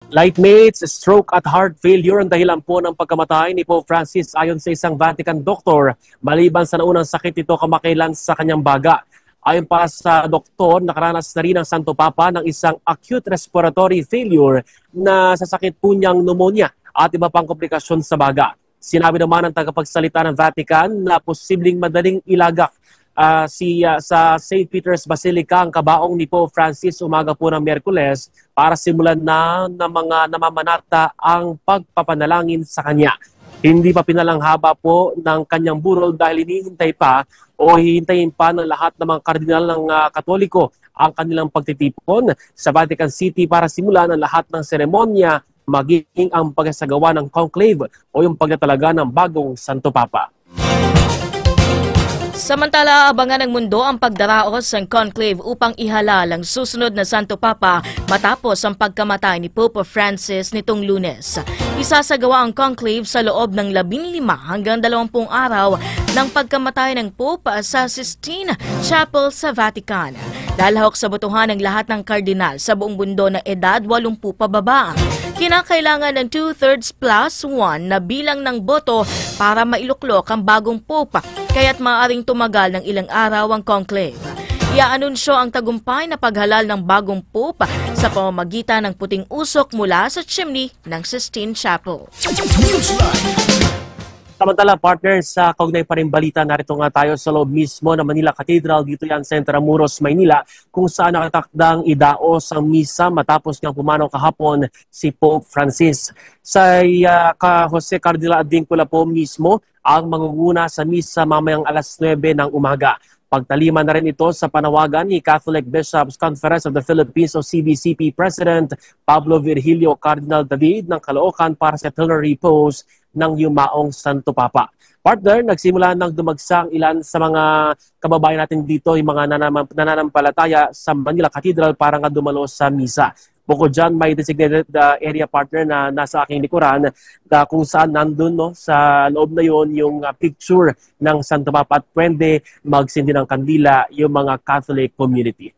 Lightmates, stroke at heart failure ang dahilan po ng pagkamatay ni Pope Francis ayon sa isang Vatican doctor. Maliban sa naunang sakit ito kamakailan sa kanyang baga. Ayon pa sa doktor, nakaranas na rin ang Santo Papa ng isang acute respiratory failure na sa sakit po niyang pneumonia at iba pang komplikasyon sa baga. Sinabi naman ng tagapagsalita ng Vatican na posibleng madaling ilagak sa St. Peter's Basilica ang kabaong ni Pope Francis umaga po ng Miyerkules para simulan na ng mga namamanata ang pagpapanalangin sa kanya. Hindi pa pinalanghaba po ng kanyang burol dahil hinihintay pa o hihintayin pa ng lahat ng mga kardinal ng Katoliko ang kanilang pagtitipon sa Vatican City para simulan ang lahat ng seremonya magiging ang pagsasagawa ng conclave o yung pagtatalaga ng bagong Santo Papa. Samantala, abangan ng mundo ang pagdaraos ng conclave upang ihalal ang susunod na Santo Papa matapos ang pagkamatay ni Pope Francis nitong Lunes. Isasagawa ang conclave sa loob ng 15 hanggang 20 araw ng pagkamatay ng Pope sa Sistine Chapel sa Vatican. Lalahok sa botohan ng lahat ng kardinal sa buong mundo na edad 80 pababa. Kinakailangan ng 2/3 plus 1 na bilang ng boto para mailuklok ang bagong Pope, kaya't maaaring tumagal ng ilang araw ang conclave. Iaanunsyo ang tagumpay na paghalal ng bagong Pope sa pamamagitan ng puting usok mula sa chimney ng Sistine Chapel. Samantala, partner, sa kaugnay pa rin balita, narito nga tayo sa loob mismo ng Manila Cathedral, dito yan sa Intramuros, Maynila, kung saan nakatakdang idaos ang misa matapos niyang pumanaw kahapon si Pope Francis. Sa Jose Cardinal Advincula po mismo ang mangunguna sa misa mamayang alas 9 ng umaga. Pagtalima na rin ito sa panawagan ni Catholic Bishops Conference of the Philippines o CBCP President Pablo Virgilio Cardinal David ng Caloocan para sa plenary repose ng yumaong Santo Papa. Partner, nagsimula ng dumagsang ilan sa mga kababayan natin dito, yung mga nananampalataya sa Manila Cathedral para nga dumalo sa misa. Bukod dyan, may designated area, partner, na nasa aking likuran kung saan nandun sa loob na yon yung picture ng Santo Papa at pwede magsindi ng kandila yung mga Catholic community.